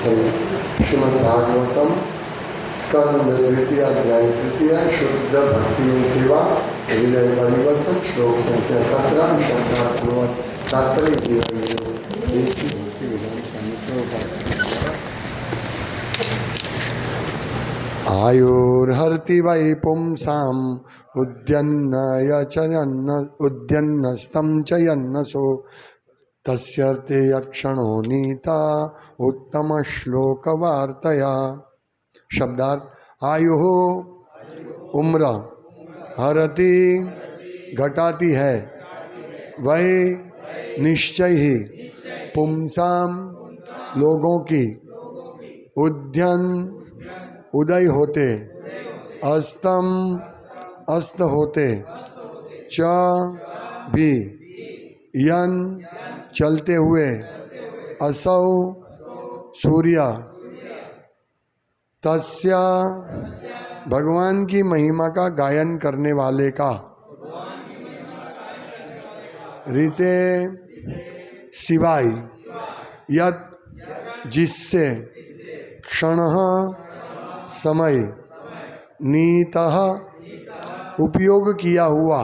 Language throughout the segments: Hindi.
श्रीमद्भागवतम स्कंद द्वितीय अध्याय तृतीय शुद्ध भक्ति में सेवा हृदय परिवर्तन श्लोक संख्या 17 शब्दार्थ तात्पर्य देसी भक्ति विधान समितियों का आयुर्हर्ति वै पुंसाम् उद्यन्नस्तं च यन्नसो तस्यर्थे यक्षणो नीता उत्तम श्लोक वार्तया। शब्दार्थ आयु उम्र हरति घटाती है वह निश्चय ही पुंसाम लोगों की उद्यन उदय होते अस्तम अस्त होते च भी यन चलते हुए असौ सूर्य तस्या भगवान की महिमा का गायन करने वाले का रीते सिवाय यत जिससे क्षण समय नीतः उपयोग किया हुआ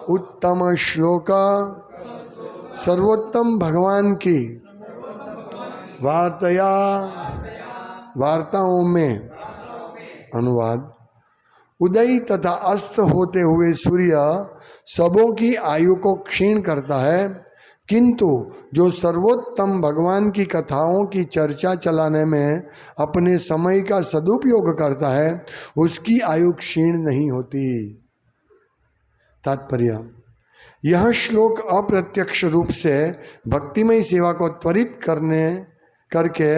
उत्तम श्लोक सर्वोत्तम भगवान की वार्तया वार्ताओं में। अनुवाद उदय तथा अस्त होते हुए सूर्य सबों की आयु को क्षीण करता है, किंतु जो सर्वोत्तम भगवान की कथाओं की चर्चा चलाने में अपने समय का सदुपयोग करता है उसकी आयु क्षीण नहीं होती। तात्पर्य यह श्लोक अप्रत्यक्ष रूप से भक्तिमय सेवा को त्वरित करके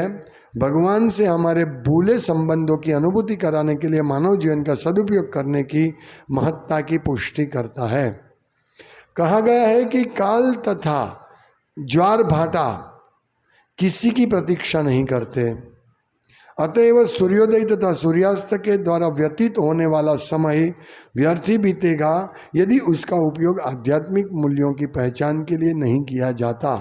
भगवान से हमारे भूले संबंधों की अनुभूति कराने के लिए मानव जीवन का सदुपयोग करने की महत्ता की पुष्टि करता है। कहा गया है कि काल तथा ज्वार भाटा किसी की प्रतीक्षा नहीं करते, अतएव सूर्योदय तथा सूर्यास्त के द्वारा व्यतीत होने वाला समय व्यर्थ ही बीतेगा यदि उसका उपयोग आध्यात्मिक मूल्यों की पहचान के लिए नहीं किया जाता।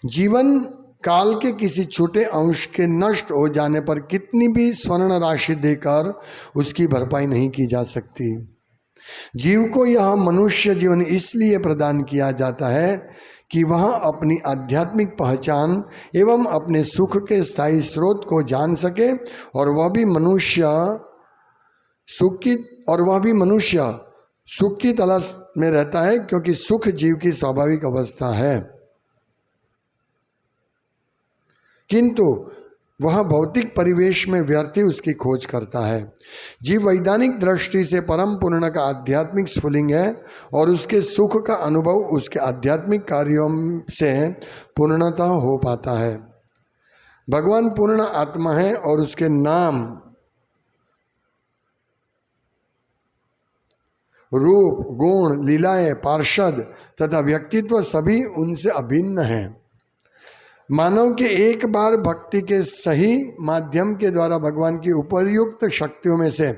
जीवन काल के किसी छोटे अंश के नष्ट हो जाने पर कितनी भी स्वर्ण राशि देकर उसकी भरपाई नहीं की जा सकती। जीव को यह मनुष्य जीवन इसलिए प्रदान किया जाता है कि वह अपनी आध्यात्मिक पहचान एवं अपने सुख के स्थायी स्रोत को जान सके और वह भी मनुष्य सुख की तलाश में रहता है, क्योंकि सुख जीव की स्वाभाविक अवस्था है, किंतु वह भौतिक परिवेश में व्यर्थी उसकी खोज करता है। जीव वैधानिक दृष्टि से परम पूर्ण का आध्यात्मिक स्फुलिंग है और उसके सुख का अनुभव उसके आध्यात्मिक कार्यों से पूर्णता हो पाता है। भगवान पूर्ण आत्मा है और उसके नाम रूप गुण लीलाएं पार्षद तथा व्यक्तित्व सभी उनसे अभिन्न हैं। मानव के एक बार भक्ति के सही माध्यम के द्वारा भगवान की उपर्युक्त शक्तियों में से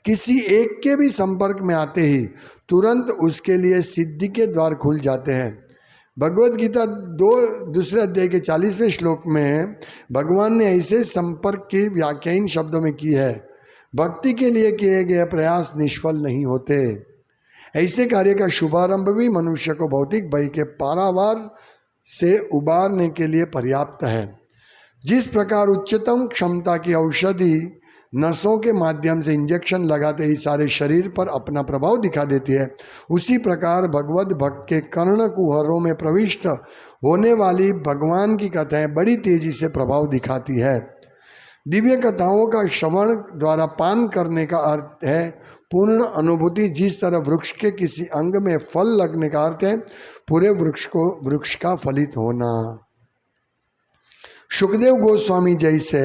किसी एक के भी संपर्क में आते ही तुरंत उसके लिए सिद्धि के द्वार खुल जाते हैं। भगवद गीता 2 अध्याय के 40वें श्लोक में भगवान ने ऐसे संपर्क की व्याख्या इन शब्दों में की है, भक्ति के लिए किए गए प्रयास निष्फल नहीं होते। ऐसे कार्य का शुभारंभ भी मनुष्य को भौतिक भय के पारावार से उबारने के लिए पर्याप्त है। जिस प्रकार उच्चतम क्षमता की औषधि नसों के माध्यम से इंजेक्शन लगाते ही सारे शरीर पर अपना प्रभाव दिखा देती है, उसी प्रकार भगवत भक्त के कर्ण कुहरों में प्रविष्ट होने वाली भगवान की कथाएं बड़ी तेजी से प्रभाव दिखाती है। दिव्य कथाओं का श्रवण द्वारा पान करने का अर्थ है पूर्ण अनुभूति। जिस तरह वृक्ष के किसी अंग में फल लगने का अर्थ है पूरे वृक्ष का फलित होना। सुखदेव गोस्वामी जैसे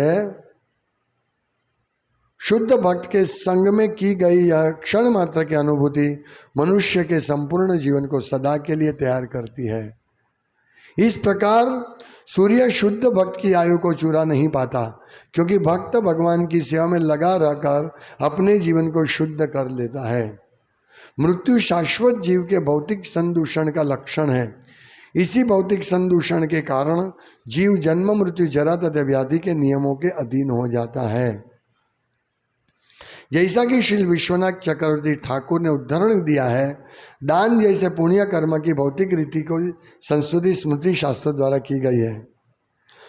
शुद्ध भक्त के संग में की गई यह क्षण मात्र की अनुभूति मनुष्य के संपूर्ण जीवन को सदा के लिए तैयार करती है। इस प्रकार सूर्य शुद्ध भक्त की आयु को चुरा नहीं पाता, क्योंकि भक्त भगवान की सेवा में लगा रहकर अपने जीवन को शुद्ध कर लेता है। मृत्यु शाश्वत जीव के भौतिक संदूषण का लक्षण है, इसी भौतिक संदूषण के कारण जीव जन्म मृत्यु जरा तथा व्याधि के नियमों के अधीन हो जाता है। जैसा कि श्री विश्वनाथ चक्रवर्ती ठाकुर ने उदाहरण दिया है, दान जैसे पुण्य कर्म की भौतिक रीति को संस्कृति स्मृति शास्त्रों द्वारा की गई है।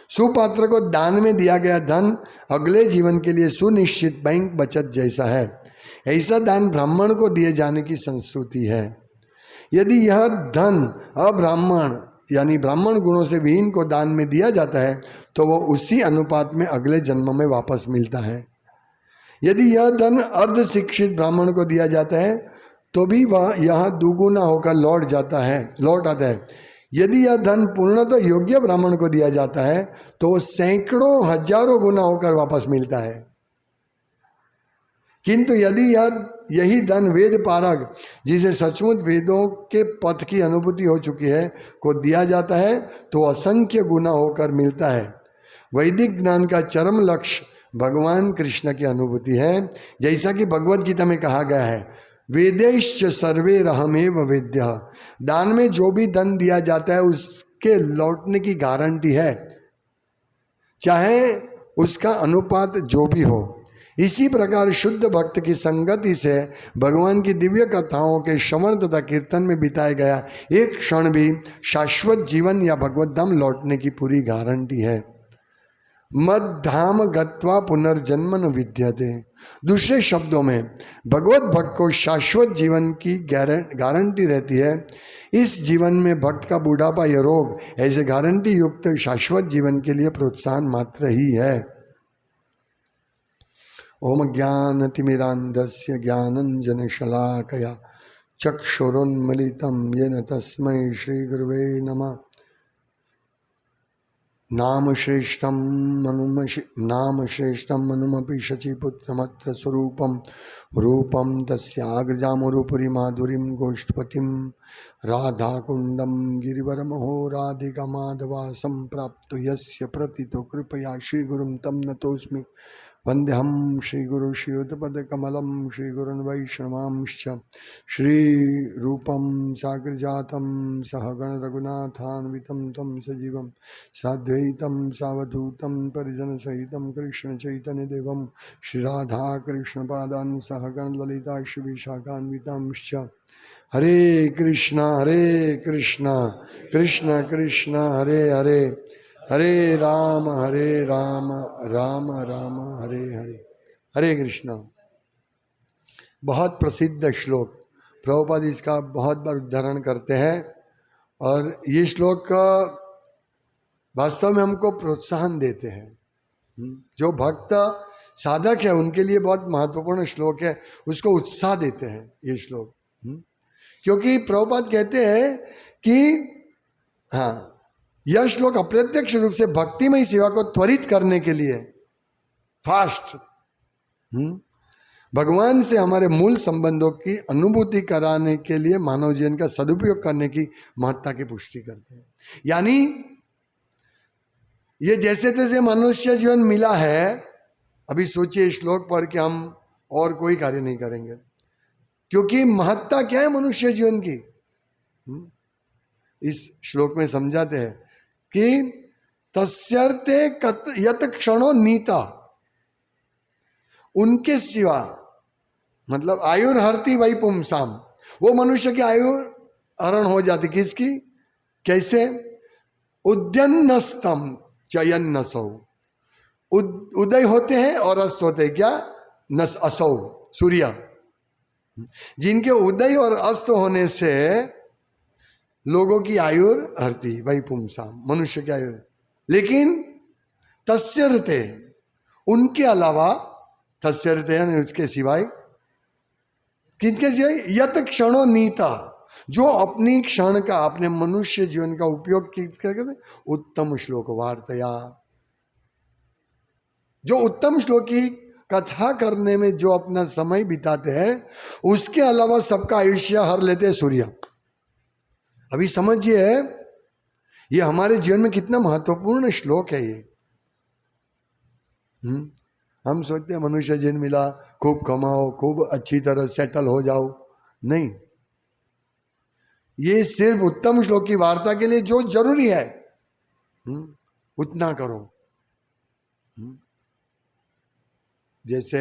सुपात्र को दान में दिया गया धन अगले जीवन के लिए सुनिश्चित बैंक बचत जैसा है। ऐसा दान ब्राह्मण को दिए जाने की संस्कृति है। यदि यह धन अब्राह्मण यानी ब्राह्मण गुणों से विहीन को दान में दिया जाता है तो वह उसी अनुपात में अगले जन्म में वापस मिलता है। यदि यह धन अर्ध शिक्षित ब्राह्मण को दिया जाता है तो भी वह यह दुगुना होकर लौट आता है। यदि यह धन पूर्णतः योग्य ब्राह्मण को दिया जाता है तो सैकड़ों हजारों गुना होकर वापस मिलता है। किंतु यदि यही धन वेद पारक जिसे सचमुच वेदों के पथ की अनुभूति हो चुकी है को दिया जाता है तो असंख्य गुना होकर मिलता है। वैदिक ज्ञान का चरम लक्ष्य भगवान कृष्ण की अनुभूति है। जैसा कि भगवत गीता में कहा गया है, वेदेश्च सर्वे रहमेव वेद्य। दान में जो भी धन दिया जाता है उसके लौटने की गारंटी है, चाहे उसका अनुपात जो भी हो। इसी प्रकार शुद्ध भक्त की संगति से भगवान की दिव्य कथाओं के श्रवण तथा कीर्तन में बिताया गया एक क्षण भी शाश्वत जीवन या भगवत धाम लौटने की पूरी गारंटी है। मद्धाम गत्वा पुनर्जन्म न विद्यते। दूसरे शब्दों में भगवत भक्त को शाश्वत जीवन की गारंटी रहती है। इस जीवन में भक्त का बुढ़ापा या रोग ऐसे गारंटी युक्त शाश्वत जीवन के लिए प्रोत्साहन मात्र ही है। ओम ज्ञानतिमिरान्धस्य ज्ञानंजन शलाकया चक्षुरुन्मीलितं येन तस्मै श्रीगुरुवे नमः। नाम श्रेष्ठम मनुमपि शचीपुत्रमत्र स्वरूपम रूपम तस्याग्रजामुरुपुरी माधुरीं गोष्ठपतिं राधाकुंडम गिरिवरमहो राधिका माधवा संप्राप्तो यस्य प्रतितो कृपया श्रीगुरुं तं नतोऽस्मि। वंद्यहं श्रीगुरु श्रीयुतपदकमलं श्रीगुरुन् वैष्णवांश्च श्रीरूपं साग्रजातं सहगण रघुनाथान्वितं तं सजीवं साद्वैतं सावधूतं परिजनसहितं कृष्णचैतन्यदेवं श्रीराधाकृष्णपादान् सहगण ललिता श्रीविशाखान्वितांश्च। हरे कृष्ण कृष्ण कृष्ण हरे हरे, हरे राम राम राम हरे हरे। हरे कृष्णा। बहुत प्रसिद्ध श्लोक, प्रभुपाद इसका बहुत बार उदाहरण करते हैं और ये श्लोक वास्तव में हमको प्रोत्साहन देते हैं। जो भक्त साधक है उनके लिए बहुत महत्वपूर्ण श्लोक है, उसको उत्साह देते हैं ये श्लोक। क्योंकि प्रभुपाद कहते हैं कि हाँ, यह श्लोक अप्रत्यक्ष रूप से भक्तिमय सेवा को त्वरित करने के लिए, फास्ट भगवान से हमारे मूल संबंधों की अनुभूति कराने के लिए मानव जीवन का सदुपयोग करने की महत्ता की पुष्टि करते हैं। यानी ये जैसे तैसे मनुष्य जीवन मिला है, अभी सोचिए श्लोक पढ़ के हम और कोई कार्य नहीं करेंगे, क्योंकि महत्ता क्या है मनुष्य जीवन की। इस श्लोक में समझाते हैं कि तस्यर्थे यत क्षणो नीता, उनके सिवा मतलब आयुर्हर्ति वही पुंसाम, वो मनुष्य की आयु हरण हो जाती। किसकी? कैसे? उद्यन्नस्तम चयन्नसौ, उदय होते हैं और अस्त होते हैं। क्या? नस असौ, सूर्य। जिनके उदय और अस्त होने से लोगों की आयु हरती वही पुंसाम, मनुष्य की आयु। लेकिन तस्यर्थे, उनके अलावा, तस्यर्थे यानी उसके सिवाय, किनके सिवाय? यत क्षणो नीता, जो अपनी क्षण का, अपने मनुष्य जीवन का उपयोग करते उत्तम श्लोक वार्तया, जो उत्तम श्लोक की कथा करने में जो अपना समय बिताते हैं, उसके अलावा सबका आयुष्य हर लेते हैं सूर्य। अभी समझिए ये हमारे जीवन में कितना महत्वपूर्ण श्लोक है ये। हम सोचते हैं मनुष्य जीवन मिला, खूब कमाओ, खूब अच्छी तरह सेटल हो जाओ। नहीं, ये सिर्फ उत्तम श्लोक की वार्ता के लिए जो जरूरी है उतना करो। जैसे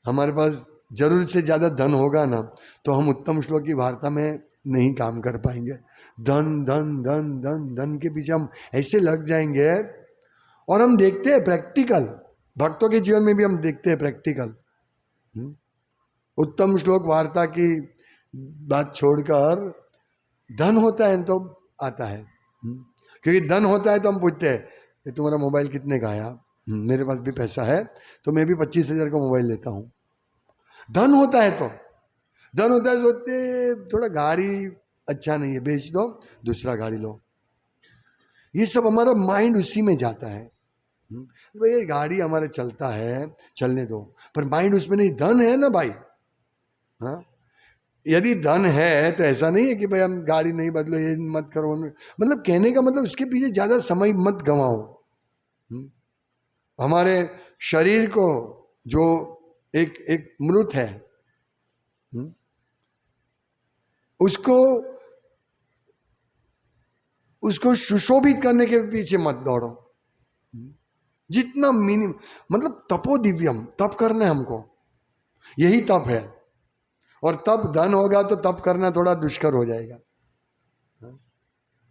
हमारे पास जरूरत से ज्यादा धन होगा ना तो हम उत्तम श्लोक की वार्ता में नहीं काम कर पाएंगे। धन धन धन धन धन के पीछे हम ऐसे लग जाएंगे। और हम देखते हैं प्रैक्टिकल, भक्तों के जीवन में भी हम देखते हैं प्रैक्टिकल। उत्तम श्लोक वार्ता की बात छोड़कर धन होता है तो आता है, क्योंकि धन होता है तो हम पूछते हैं ये तुम्हारा मोबाइल कितने का आया, मेरे पास भी पैसा है तो मैं भी 25,000 का मोबाइल लेता हूँ। धन होता है तो सोचते थोड़ा गाड़ी अच्छा नहीं है, बेच दो दूसरा गाड़ी लो। ये सब हमारा माइंड उसी में जाता है। भाई ये गाड़ी हमारा चलता है चलने दो, पर माइंड उसमें नहीं। धन है ना भाई, हाँ यदि धन है तो ऐसा नहीं है कि भाई हम गाड़ी नहीं बदलो, ये मत करो। मतलब कहने का मतलब उसके पीछे ज्यादा समय मत गंवाओ। हमारे शरीर को जो एक मृत है उसको सुशोभित करने के पीछे मत दौड़ो। जितना मिनिमम मतलब तपो दिव्यम, तप करना है हमको, यही तप है। और तब धन होगा तो तप करना थोड़ा दुष्कर हो जाएगा।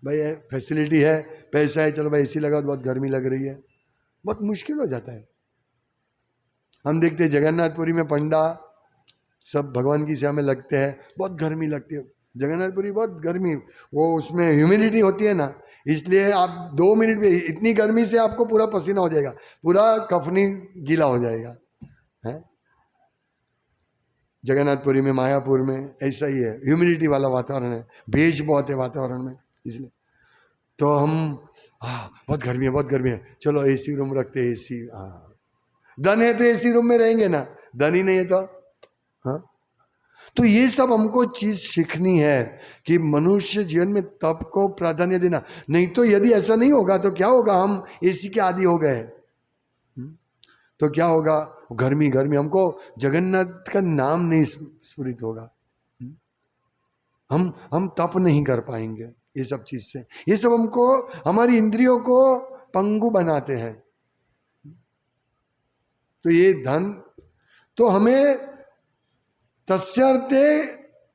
भाई फैसिलिटी है, पैसा है, चलो भाई एसी लगा तो बहुत गर्मी लग रही है, बहुत मुश्किल हो जाता है। हम देखते हैं जगन्नाथपुरी में पंडा सब भगवान की सेवा में लगते हैं, बहुत गर्मी लगती है। जगन्नाथपुरी बहुत गर्मी, वो उसमें ह्यूमिडिटी होती है ना, इसलिए आप 2 मिनट में इतनी गर्मी से आपको पूरा पसीना हो जाएगा, पूरा कफनी गीला हो जाएगा है। जगन्नाथपुरी में, मायापुर में ऐसा ही है, ह्यूमिडिटी वाला वातावरण है, भेज बहुत है वातावरण में। इसलिए तो हम बहुत गर्मी है, बहुत गर्मी है, चलो एसी रूम रखते हैं। एसी धन है तो एसी रूम में रहेंगे ना, धन ही नहीं है तो हाँ। तो ये सब हमको चीज सीखनी है कि मनुष्य जीवन में तप को प्राधान्य देना। नहीं तो यदि ऐसा नहीं होगा तो क्या होगा, हम एसी के आदी हो गए तो क्या होगा, गर्मी गर्मी, हमको जगन्नाथ का नाम नहीं स्फुरित होगा, हम तप नहीं कर पाएंगे ये सब चीज से। ये सब हमको हमारी इंद्रियों को पंगु बनाते हैं। तो ये धन तो हमें तस्यार्थे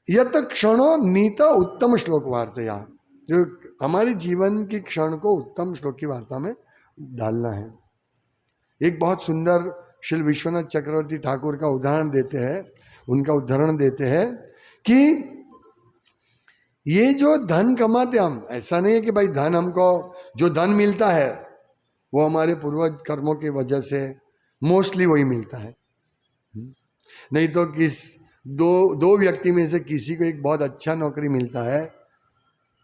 यत क्षणो नीत उत्तम श्लोक वार्तया, जो हमारे जीवन की क्षण को उत्तम श्लोक की वार्ता में डालना है। एक बहुत सुंदर श्री विश्वनाथ चक्रवर्ती ठाकुर का उदाहरण देते हैं, उनका उदाहरण देते हैं कि ये जो धन कमाते हम, ऐसा नहीं है कि भाई धन हमको जो धन मिलता है वो हमारे पूर्वज कर्मों की वजह से मोस्टली वही मिलता है। नहीं तो दो व्यक्ति में से किसी को एक बहुत अच्छा नौकरी मिलता है,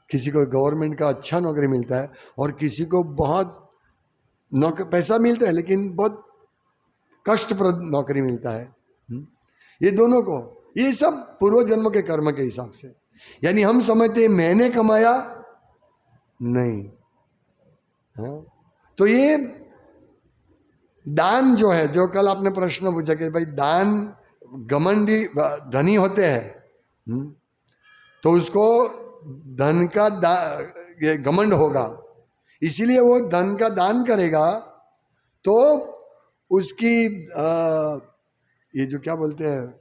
किसी को गवर्नमेंट का अच्छा नौकरी मिलता है, और किसी को बहुत पैसा मिलता है लेकिन बहुत कष्टप्रद नौकरी मिलता है। ये दोनों को, ये सब पूर्व जन्म के कर्म के हिसाब से। यानी हम समझते मैंने कमाया नहीं, हाँ? तो ये दान जो है, जो कल आपने प्रश्न पूछा कि भाई दान घमंडी धनी होते हैं तो उसको धन का घमंड होगा, इसीलिए वो धन का दान करेगा तो उसकी ये जो क्या बोलते हैं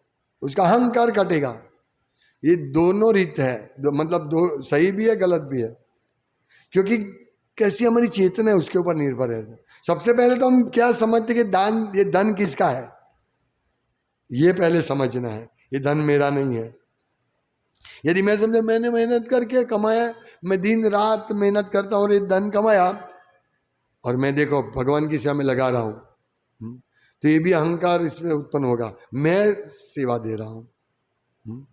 उसका अहंकार कटेगा। ये दोनों रीत है, मतलब दो सही भी है गलत भी है, क्योंकि कैसी हमारी चेतना है उसके ऊपर निर्भर है। सबसे पहले तो हम क्या समझते कि दान, ये धन किसका है, ये पहले समझना है। ये धन मेरा नहीं है। यदि मैं समझे मैंने मेहनत करके कमाया, मैं दिन रात मेहनत करता हूँ और ये धन कमाया और मैं देखो भगवान की सेवा में लगा रहा हूँ, तो ये भी अहंकार इसमें उत्पन्न होगा, मैं सेवा दे रहा हूँ।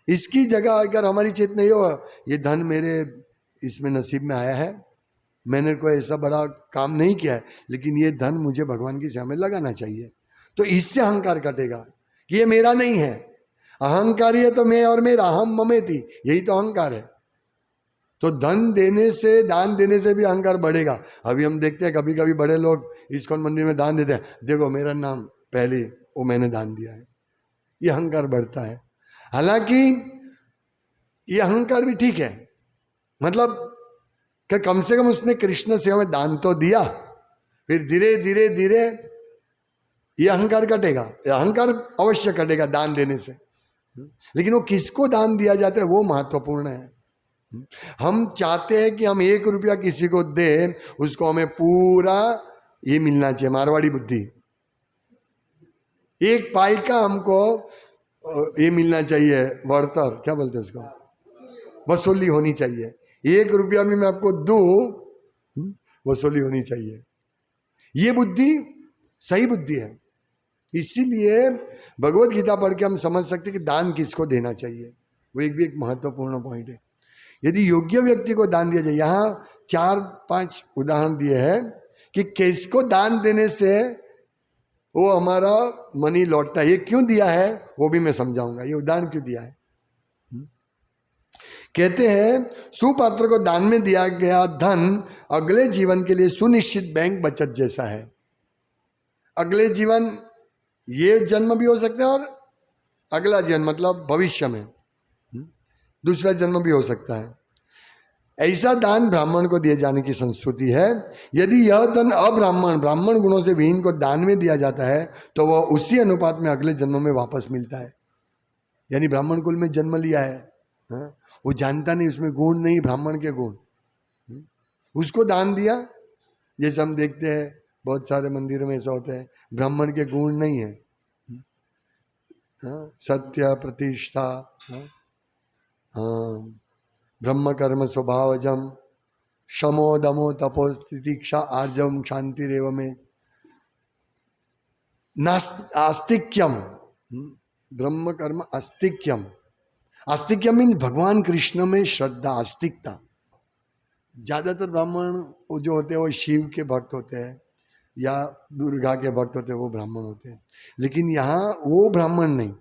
इसकी जगह अगर हमारी चेतना ये हो, ये धन मेरे इसमें नसीब में आया है, मैंने कोई ऐसा बड़ा काम नहीं किया है, लेकिन ये धन मुझे भगवान की सेवा में लगाना चाहिए, तो इससे अहंकार कटेगा कि ये मेरा नहीं है। अहंकारी है तो मैं और मेरा, हम ममेति, यही तो अहंकार है। तो धन देने से, दान देने से भी अहंकार बढ़ेगा। अभी हम देखते हैं कभी कभी बड़े लोग इस्कॉन मंदिर में दान देते हैं, देखो मेरा नाम पहले वो मैंने दान दिया है, ये अहंकार बढ़ता है। हालांकि ये अहंकार भी ठीक है, मतलब कि कम से कम उसने कृष्ण सेवा में दान तो दिया, फिर धीरे धीरे धीरे ये अहंकार कटेगा, ये अहंकार अवश्य कटेगा दान देने से। लेकिन वो किसको दान दिया जाता है वो महत्वपूर्ण है। हम चाहते हैं कि हम 1 रुपया किसी को दे, उसको हमें पूरा ये मिलना चाहिए, मारवाड़ी बुद्धि। 1 पाई का हमको ये मिलना चाहिए, वर्तर क्या बोलते हैं उसको, वसूली होनी चाहिए। 1 रुपया में मैं आपको दूं, वसूली होनी चाहिए। ये बुद्धि सही बुद्धि है। इसीलिए भगवत गीता पढ़ के हम समझ सकते हैं कि दान किसको देना चाहिए। वो एक भी एक महत्वपूर्ण पॉइंट है। यदि योग्य व्यक्ति को दान दिया जाए, यहाँ 4-5 उदाहरण दिए हैं कि किसको दान देने से वो हमारा मनी लौटता है। ये क्यों दिया है वो भी मैं समझाऊंगा, ये उदाहरण क्यों दिया है। कहते हैं सुपात्र को दान में दिया गया धन अगले जीवन के लिए सुनिश्चित बैंक बचत जैसा है। अगले जीवन ये जन्म भी हो सकता है और अगला जीवन मतलब भविष्य में दूसरा जन्म भी हो सकता है। ऐसा दान ब्राह्मण को दिए जाने की संस्कृति है। यदि यह धन अब्राह्मण ब्राह्मण गुणों से विहीन को दान में दिया जाता है तो वह उसी अनुपात में अगले जन्म में वापस मिलता है। यानी ब्राह्मण कुल में जन्म लिया है, वो जानता नहीं उसमें गुण नहीं, ब्राह्मण के गुण, उसको दान दिया। जैसे हम देखते हैं बहुत सारे मंदिरों में ऐसा होता है, ब्राह्मण के गुण नहीं है, सत्य प्रतिष्ठा, ब्रह्म कर्म स्वभावजम, शमो दमो तपो तितिक्षा आर्जवम शांति रेव में आस्तिक्यम, ब्रह्म कर्म आस्तिक्यम। आस्तिक्यम मीन भगवान कृष्ण में श्रद्धा, आस्तिकता। ज्यादातर ब्राह्मण जो होते हैं वो शिव के भक्त होते हैं या दुर्गा के भक्त होते हैं, वो ब्राह्मण होते हैं। लेकिन यहाँ वो ब्राह्मण नहीं,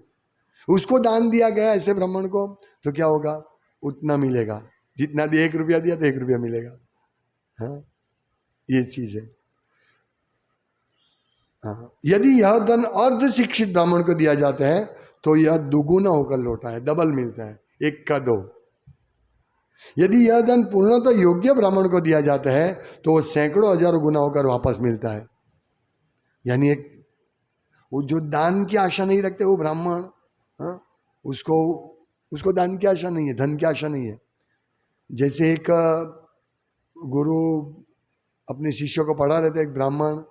उसको दान दिया गया ऐसे ब्राह्मण को, तो क्या होगा, उतना मिलेगा जितना 1 रुपया दिया तो 1 रुपया मिलेगा। हाँ, ये चीज है। हाँ, यदि यह धन अर्ध शिक्षित ब्राह्मण को दिया जाता है तो यह दुगुना होकर लौटा है, डबल मिलता है, 1 का 2। यदि यह धन पूर्णतः योग्य ब्राह्मण को दिया जाता है तो वह सैकड़ों हजारों गुना होकर वापस मिलता है। यानी एक वो जो दान की आशा नहीं रखते वो ब्राह्मण, उसको दान की आशा नहीं है, धन की आशा नहीं है। जैसे एक गुरु अपने शिष्यों को पढ़ा रहे थे, एक ब्राह्मण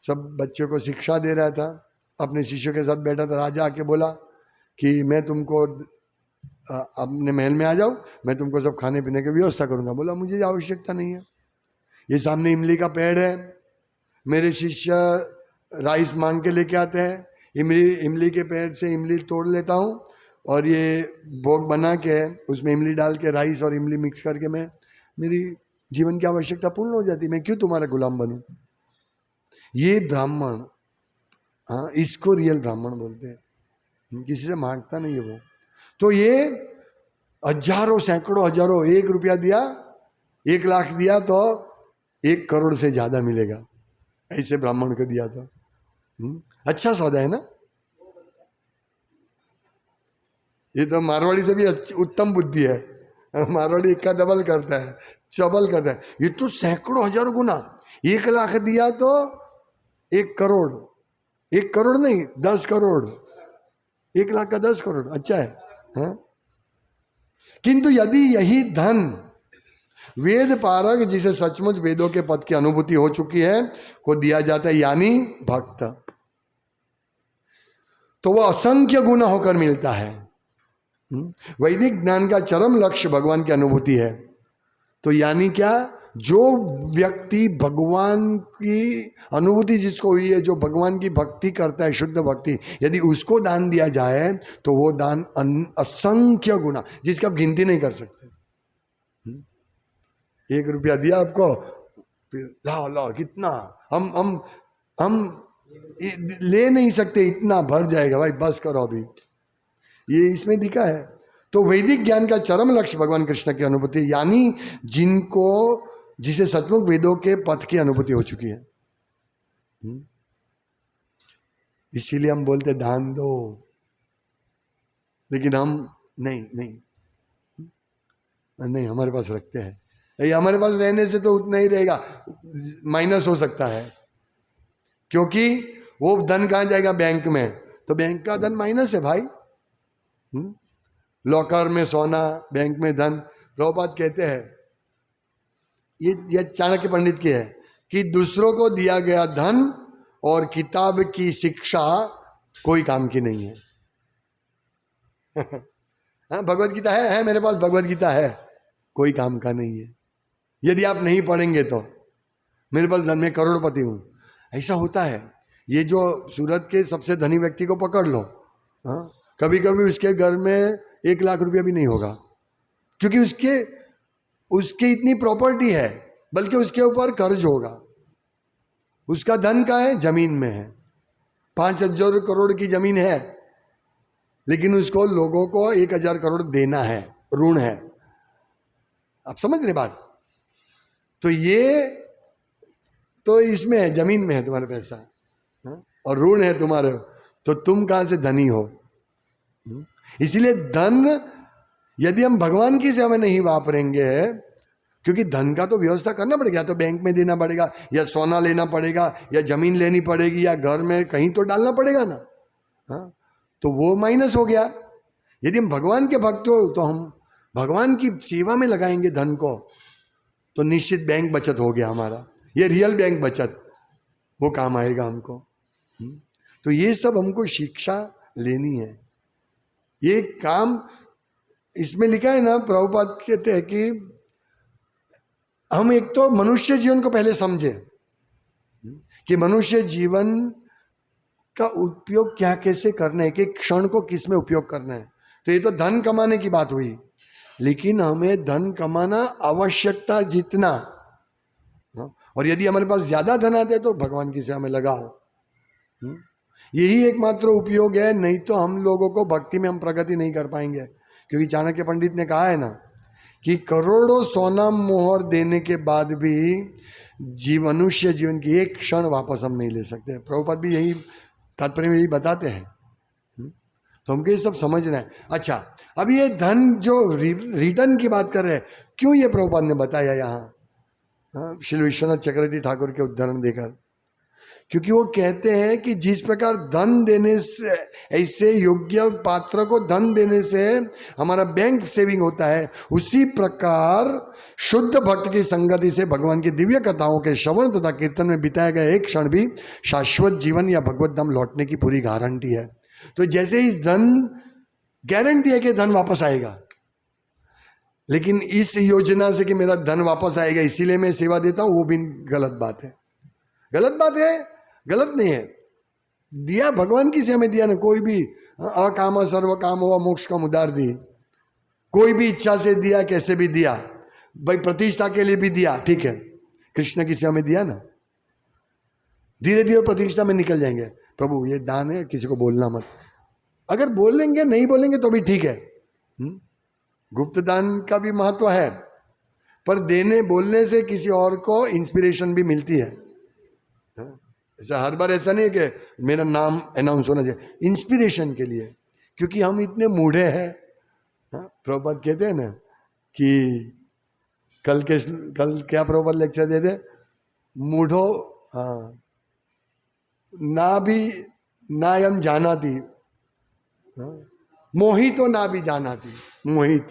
सब बच्चों को शिक्षा दे रहा था, अपने शिष्यों के साथ बैठा था। राजा आके बोला कि मैं तुमको अपने महल में आ जाओ, मैं तुमको सब खाने पीने की व्यवस्था करूंगा। बोला मुझे आवश्यकता नहीं है, ये सामने इमली का पेड़ है, मेरे शिष्य राइस मांग के लेके आते हैं, इमली के पेड़ से इमली तोड़ लेता हूँ और ये भोग बना के उसमें इमली डाल के राइस और इमली मिक्स करके मैं मेरी जीवन की आवश्यकता पूर्ण हो जाती, मैं क्यों तुम्हारा गुलाम बनूं। ये ब्राह्मण, हाँ, इसको रियल ब्राह्मण बोलते हैं, किसी से मांगता नहीं है वो। तो ये हजारों सैकड़ों हजारों, 1 रुपया दिया 1 लाख दिया तो 1 करोड़ से ज्यादा मिलेगा, ऐसे ब्राह्मण को दिया था। अच्छा सौदा है ना। ये तो मारवाड़ी से भी उत्तम बुद्धि है, मारवाड़ी 1 का डबल करता है, चबल करता है। ये तो सैकड़ों हजारों गुना, 1 लाख दिया तो 1 करोड़, 1 करोड़ नहीं 10 करोड़, 1 लाख का 10 करोड़, अच्छा है, हाँ? किंतु यदि यही धन वेद पारक जिसे सचमुच वेदों के पद की अनुभूति हो चुकी है को दिया जाता है, यानी भक्त, तो वह असंख्य गुना होकर मिलता है। वैदिक ज्ञान का चरम लक्ष्य भगवान की अनुभूति है। तो यानी क्या, जो व्यक्ति भगवान की अनुभूति जिसको हुई है, जो भगवान की भक्ति करता है, शुद्ध भक्ति, यदि उसको दान दिया जाए तो वो दान असंख्य गुना, जिसका आप गिनती नहीं कर सकते। 1 रुपया दिया आपको, फिर लाओ लाओ कितना, हम ले नहीं सकते, इतना भर जाएगा भाई, बस करो अभी, ये इसमें दिखा है। तो वैदिक ज्ञान का चरम लक्ष्य भगवान कृष्ण की अनुभूति, यानी जिसे सचमुच वेदों के पथ की अनुभूति हो चुकी है। इसीलिए हम बोलते दान दो, लेकिन हम नहीं, नहीं हमारे पास रखते हैं, ये हमारे पास रहने से तो उतना ही रहेगा, माइनस हो सकता है, क्योंकि वो धन कहाँ जाएगा, बैंक में, तो बैंक का धन माइनस है भाई। लॉकर में सोना, बैंक में धन। प्रभुपाद कहते हैं, ये चाणक्य पंडित की है, कि दूसरों को दिया गया धन और किताब की शिक्षा कोई काम की नहीं है। हाँ, भगवत गीता है मेरे पास, भगवत गीता है, कोई काम का नहीं है यदि आप नहीं पढ़ेंगे तो। मेरे पास धन में करोड़पति हूं, ऐसा होता है। ये जो सूरत के सबसे धनी व्यक्ति को पकड़ लो, हाँ, कभी कभी उसके घर में 1 लाख रुपया भी नहीं होगा, क्योंकि उसके इतनी प्रॉपर्टी है, बल्कि उसके ऊपर कर्ज होगा। उसका धन कहाँ है, जमीन में है, 5,000 करोड़ की जमीन है, लेकिन उसको लोगों को 1,000 करोड़ देना है, ऋण है। आप समझ रहे बात? तो ये तो इसमें है, जमीन में है तुम्हारे पैसा, हाँ? और ऋण है तुम्हारे, तो तुम कहां से धनी हो? इसीलिए धन यदि हम भगवान की सेवा में नहीं वापरेंगे, क्योंकि धन का तो व्यवस्था करना पड़ेगा, या तो बैंक में देना पड़ेगा, या सोना लेना पड़ेगा, या जमीन लेनी पड़ेगी, या घर में कहीं तो डालना पड़ेगा ना, हाँ? तो वो माइनस हो गया। यदि हम भगवान के भक्त हो तो हम भगवान की सेवा में लगाएंगे धन को, तो निश्चित बैंक बचत हो गया हमारा, ये रियल बैंक बचत, वो काम आएगा हमको। तो ये सब हमको शिक्षा लेनी है। ये काम इसमें लिखा है ना, प्रभुपाद कहते हैं कि हम एक तो मनुष्य जीवन को पहले समझे कि मनुष्य जीवन का उपयोग क्या कैसे करना है, कि क्षण को किस में उपयोग करना है। तो ये तो धन कमाने की बात हुई, लेकिन हमें धन कमाना आवश्यकता जितना, और यदि हमारे पास ज्यादा धन आता है तो भगवान की सेवा में लगाओ, यही एकमात्र उपयोग है। नहीं तो हम लोगों को भक्ति में हम प्रगति नहीं कर पाएंगे, क्योंकि चाणक्य पंडित ने कहा है ना कि करोड़ों सोना मोहर देने के बाद भी मनुष्य जीवन की एक क्षण वापस हम नहीं ले सकते। प्रभुपाद भी यही तात्पर्य में यही बताते हैं। तो हमको ये सब समझना है। अच्छा, अब ये धन जो रिटर्न की बात कर रहे हैं, क्यों ये प्रभुपाद ने बताया यहाँ श्री विश्वनाथ चक्रवर्ती ठाकुर के उदाहरण देकर? क्योंकि वो कहते हैं कि जिस प्रकार धन देने से, ऐसे योग्य पात्र को धन देने से हमारा बैंक सेविंग होता है, उसी प्रकार शुद्ध भक्त की संगति से भगवान की दिव्य कथाओं के श्रवण तथा कीर्तन में बिताया गया एक क्षण भी शाश्वत जीवन या भगवत धाम लौटने की पूरी गारंटी है। तो जैसे इस धन गारंटी है कि धन वापस आएगा, लेकिन इस योजना से कि मेरा धन वापस आएगा इसीलिए मैं सेवा देता हूं, वो भी गलत बात है। गलत बात है, गलत नहीं है। दिया भगवान की सेवा में दिया ना, कोई भी अकाम सर्व काम हुआ मोक्ष का उदार दी, कोई भी इच्छा से दिया, कैसे भी दिया, भाई प्रतिष्ठा के लिए भी दिया, ठीक है, कृष्ण की सेवा में दिया ना, धीरे धीरे प्रतिष्ठा में निकल जाएंगे। प्रभु ये दान है, किसी को बोलना मत, अगर बोलेंगे नहीं बोलेंगे तो भी ठीक है। गुप्त दान का भी महत्व है, पर देने बोलने से किसी और को इंस्पिरेशन भी मिलती है। ऐसा हर बार ऐसा नहीं है कि मेरा नाम अनाउंस होना चाहिए, इंस्पिरेशन के लिए, क्योंकि हम इतने मूढ़े हैं। प्रभुपाद कहते हैं ना कि कल क्या प्रभुपाद लेक्चर देते, मूढ़ो ना यम जाना थी, मोहित हो ना भी जाना थी। मोहित,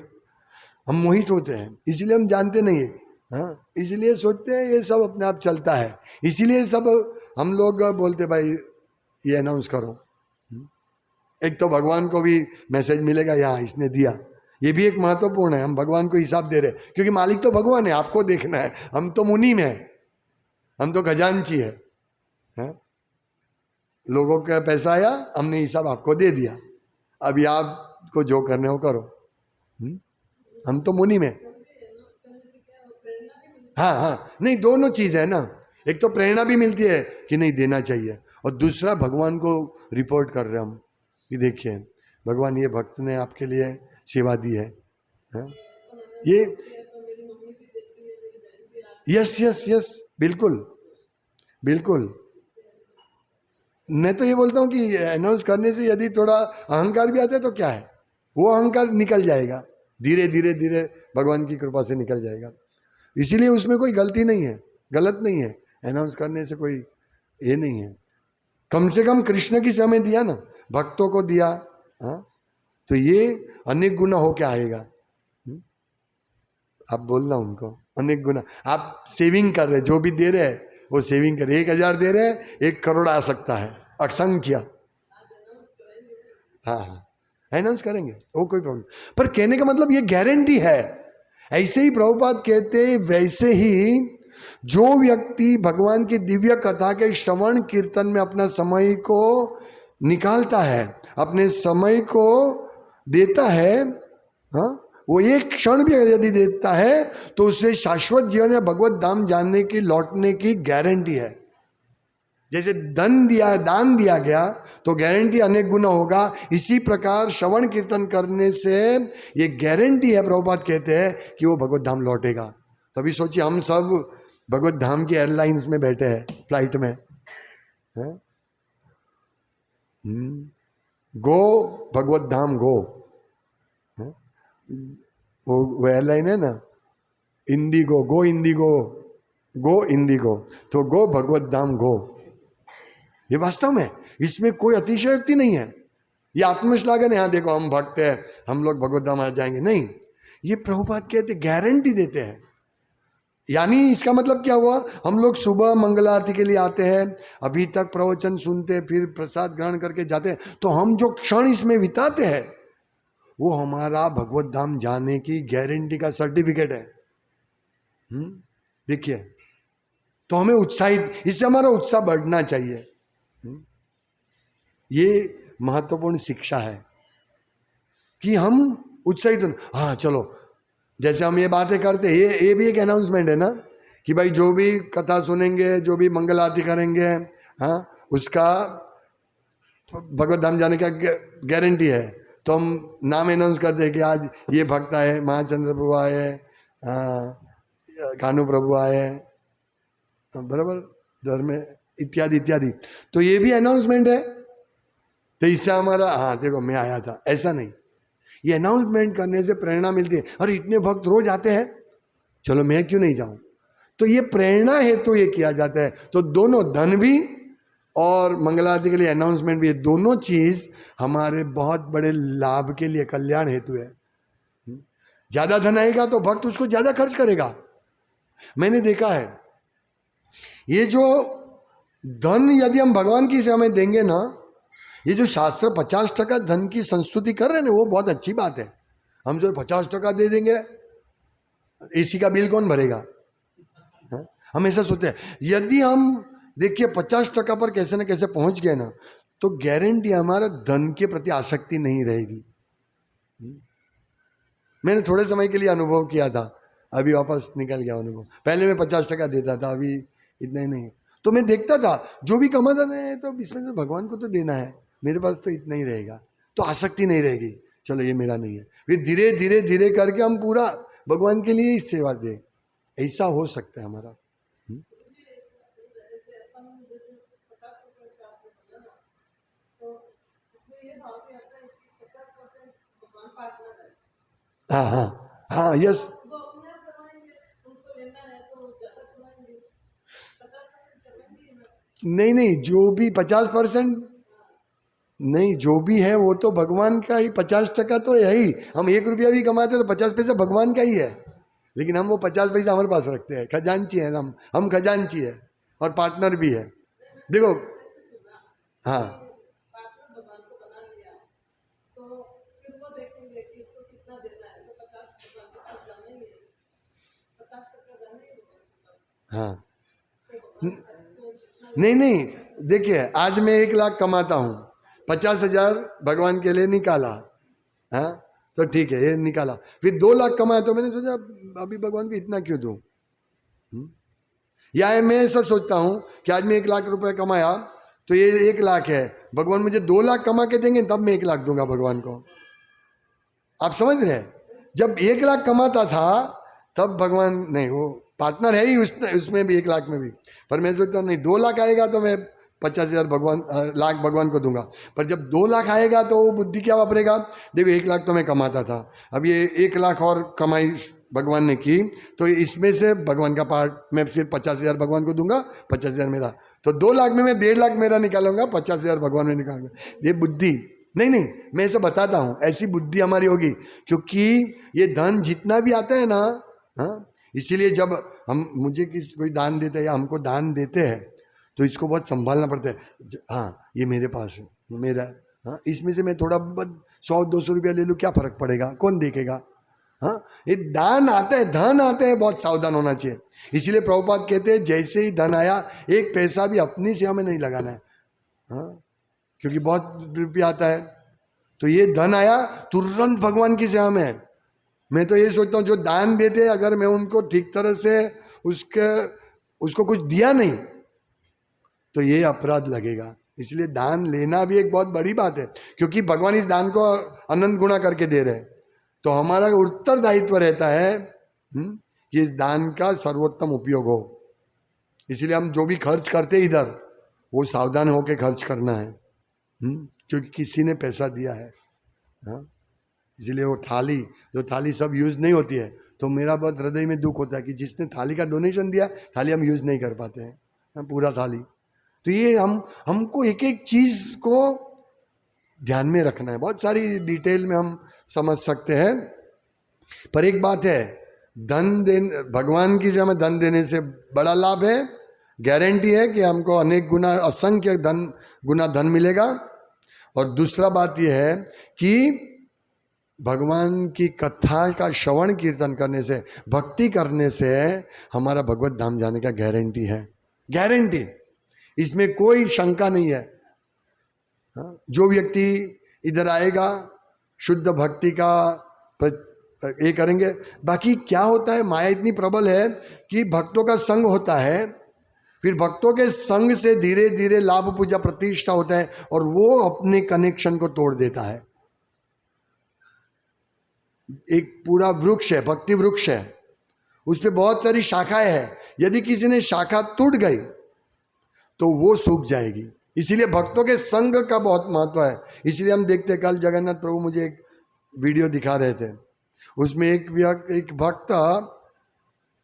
हम मोहित होते हैं, इसलिए हम जानते नहीं है, इसलिए सोचते हैं ये सब अपने आप चलता है, इसीलिए सब हम लोग बोलते भाई ये अनाउंस करो। एक तो भगवान को भी मैसेज मिलेगा, यहाँ इसने दिया, ये भी एक महत्वपूर्ण है। हम भगवान को हिसाब दे रहे, क्योंकि मालिक तो भगवान है, आपको देखना है, हम तो मुनीम है, हम तो खजांची है। लोगों का पैसा आया, हमने हिसाब आपको दे दिया, अभी आपको जो करने हो करो। हम तो मुनीम है। हाँ, नहीं दोनों चीज है ना, एक तो प्रेरणा भी मिलती है कि नहीं देना चाहिए, और दूसरा भगवान को रिपोर्ट कर रहे हम कि देखिए भगवान ये भक्त ने आपके लिए सेवा दी है, ये यस बिल्कुल बिल्कुल। मैं तो ये बोलता हूँ कि अनाउंस करने से यदि थोड़ा अहंकार भी आता है तो क्या है, वो अहंकार निकल जाएगा। धीरे धीरे धीरे भगवान की कृपा से निकल जाएगा। इसीलिए उसमें कोई गलती नहीं है, गलत नहीं है, अनाउंस करने से कोई ये नहीं है। कम से कम कृष्ण की समय दिया ना, भक्तों को दिया, हाँ, तो ये अनेक गुना होके आएगा। आप बोलना उनको, अनेक गुना आप सेविंग कर रहे, जो भी दे रहे वो सेविंग कर रहे। 1000 दे रहे, 1 करोड़ आ सकता है, असंख्य। हाँ, अनाउंस करेंगे, वो कोई प्रॉब्लम। पर कहने का मतलब ये गारंटी है। ऐसे ही प्रभुपाद कहते, वैसे ही जो व्यक्ति भगवान की दिव्य कथा के श्रवण कीर्तन में अपना समय को निकालता है, अपने समय को देता है, हाँ, वो एक क्षण भी यदि देता है तो उसे शाश्वत जीवन या भगवत धाम जानने की, लौटने की गारंटी है। जैसे दान दिया गया तो गारंटी अनेक गुना होगा, इसी प्रकार श्रवण कीर्तन करने से ये गारंटी है, प्रभुपाद कहते हैं कि वो भगवत धाम लौटेगा। तभी सोचिए, हम सब भगवत धाम की एयरलाइंस में बैठे हैं, फ्लाइट में, गो भगवत धाम गो। वो एयरलाइन है ना, इंडिगो, गो इंडिगो, गो इंडिगो, तो गो भगवत धाम गो। ये वास्तव में इसमें कोई अतिशयोक्ति नहीं है, ये आत्मश्लाघन है। यहाँ देखो, हम भक्त हैं, हम लोग भगवत धाम आ जाएंगे, नहीं। ये प्रभुपाद कहते, गारंटी देते हैं। यानी इसका मतलब क्या हुआ, हम लोग सुबह मंगल आरती के लिए आते हैं, अभी तक प्रवचन सुनते, फिर प्रसाद ग्रहण करके जाते हैं, तो हम जो क्षण इसमें बिताते हैं वो हमारा भगवत धाम जाने की गारंटी का सर्टिफिकेट है। देखिए, तो हमें उत्साहित, इससे हमारा उत्साह बढ़ना चाहिए। ये महत्वपूर्ण शिक्षा है कि हम उत्साहित, हाँ चलो, जैसे हम ये बातें करते हैं, ये भी एक अनाउंसमेंट है ना, कि भाई जो भी कथा सुनेंगे, जो भी मंगल आरती करेंगे, हाँ, उसका भगवत धाम जाने का गारंटी है। तो हम नाम अनाउंस करते हैं कि आज ये भक्त आए, महाचंद्र प्रभु आए, कानू प्रभु आए, बराबर, धर्म इत्यादि इत्यादि। तो ये भी अनाउंसमेंट है। तो इससे हमारा, हाँ देखो मैं आया था, ऐसा नहीं। ये अनाउंसमेंट करने से प्रेरणा मिलती है। अरे इतने भक्त रोज आते हैं, चलो मैं क्यों नहीं जाऊं। तो ये प्रेरणा है, तो ये किया जाता है। तो दोनों, धन भी और मंगलारती के लिए अनाउंसमेंट भी, ये दोनों चीज हमारे बहुत बड़े लाभ के लिए, कल्याण हेतु है। ज्यादा धन आएगा तो भक्त उसको ज्यादा खर्च करेगा। मैंने देखा है, ये जो धन यदि हम भगवान की सेवा में देंगे ना, ये जो शास्त्र 50% धन की संस्तुति कर रहे हैं ना, वो बहुत अच्छी बात है। हम जो 50% दे देंगे, एसी का बिल कौन भरेगा? हम ऐसा सोचते हैं। यदि हम देखिए 50% पर कैसे ना कैसे पहुंच गए ना, तो गारंटी हमारा धन के प्रति आसक्ति नहीं रहेगी। मैंने थोड़े समय के लिए अनुभव किया था, अभी वापस निकल गया अनुभव। पहले मैं 50% देता था, अभी इतना ही नहीं। तो मैं देखता था जो भी कमाता है, तो इसमें तो भगवान को तो देना है, मेरे पास तो इतना ही रहेगा, तो आसक्ति नहीं रहेगी, चलो ये मेरा नहीं है। फिर धीरे धीरे धीरे करके हम पूरा भगवान के लिए ही सेवा दें, ऐसा हो सकता है हमारा। हाँ हाँ हाँ, यस। नहीं नहीं, जो भी 50% नहीं, जो भी है वो तो भगवान का ही। 50% तो है ही। हम 1 रुपया भी कमाते तो 50 पैसा भगवान का ही है, लेकिन हम वो 50 पैसा हमारे पास रखते हैं। खजांची है हम खजांची है और पार्टनर भी है। देखो, हाँ हाँ, नहीं नहीं, देखिए आज मैं 1 लाख कमाता हूँ, 50,000 भगवान के लिए निकाला, हाँ तो ठीक है, ये निकाला। फिर 2 लाख कमाया तो मैंने सोचा अभी भगवान को इतना क्यों दूं। या मैं ऐसा सोचता हूँ कि आज मैं 1 लाख रुपए कमाया, तो ये 1 लाख है, भगवान मुझे 2 लाख कमा के देंगे, तब मैं 1 लाख दूंगा भगवान को। आप समझ रहे हैं? जब 1 लाख कमाता था तब भगवान नहीं, वो पार्टनर है ही उसमें भी, 1 लाख में भी। पर मैं सोचता हूँ नहीं, 2 लाख आएगा तो मैं 50,000 लाख भगवान को दूंगा। पर जब 2 लाख आएगा तो वो बुद्धि क्या वापरेगा? देखो 1 लाख तो मैं कमाता था, अब ये 1 लाख और कमाई भगवान ने की, तो इसमें से भगवान का पार्ट मैं सिर्फ 50,000 भगवान को दूंगा, 50,000 मेरा, तो 2 लाख में मैं 1.5 लाख मेरा निकालूंगा, 50,000 भगवान में निकालूंगा। ये बुद्धि नहीं, मैं ऐसा बताता हूँ, ऐसी बुद्धि हमारी होगी, क्योंकि ये धन जितना भी आता है ना, हाँ, इसीलिए जब मुझे कोई दान देता है या हमको दान देते हैं तो इसको बहुत संभालना पड़ता है। हाँ, ये मेरे पास है, मेरा, हाँ, इसमें से मैं थोड़ा बहुत 100-200 रुपया ले लूँ, क्या फर्क पड़ेगा, कौन देखेगा? हाँ, ये दान आता है, धन आते हैं, बहुत सावधान होना चाहिए। इसीलिए प्रभुपाद कहते हैं जैसे ही धन आया 1 पैसा भी अपनी सेवा में नहीं लगाना है, हाँ, क्योंकि बहुत रुपया आता है। तो ये धन आया तुरंत भगवान की सेवा में है। मैं तो ये सोचता हूँ जो दान देते, अगर मैं उनको ठीक तरह से उसको कुछ दिया नहीं तो ये अपराध लगेगा। इसलिए दान लेना भी एक बहुत बड़ी बात है, क्योंकि भगवान इस दान को अनंत गुणा करके दे रहे हैं। तो हमारा उत्तरदायित्व रहता है कि इस दान का सर्वोत्तम उपयोग हो। इसलिए हम जो भी खर्च करते इधर, वो सावधान होकर खर्च करना है, क्योंकि किसी ने पैसा दिया है। हाँ, इसलिए वो जो थाली सब यूज नहीं होती है, तो मेरा बहुत हृदय में दुख होता है कि जिसने थाली का डोनेशन दिया, थाली हम यूज नहीं कर पाते हैं, पूरा थाली। तो ये हमको एक एक चीज को ध्यान में रखना है। बहुत सारी डिटेल में हम समझ सकते हैं, पर एक बात है, भगवान की सेवा में धन देने से बड़ा लाभ है, गारंटी है कि हमको अनेक गुना, असंख्य गुना धन मिलेगा। और दूसरा बात यह है कि भगवान की कथा का श्रवण कीर्तन करने से, भक्ति करने से हमारा भगवत धाम जाने का गारंटी है, गारंटी, इसमें कोई शंका नहीं है। जो व्यक्ति इधर आएगा शुद्ध भक्ति का ये करेंगे। बाकी क्या होता है, माया इतनी प्रबल है कि भक्तों का संग होता है, फिर भक्तों के संग से धीरे धीरे लाभ पूजा प्रतिष्ठा होता है, और वो अपने कनेक्शन को तोड़ देता है। एक पूरा वृक्ष है, भक्ति वृक्ष है, उस पर बहुत सारी शाखाएं हैं, यदि किसी ने शाखा टूट गई तो वो सूख जाएगी। इसीलिए भक्तों के संग का बहुत महत्व है। इसलिए हम देखते, कल जगन्नाथ प्रभु मुझे एक वीडियो दिखा रहे थे, उसमें एक भक्त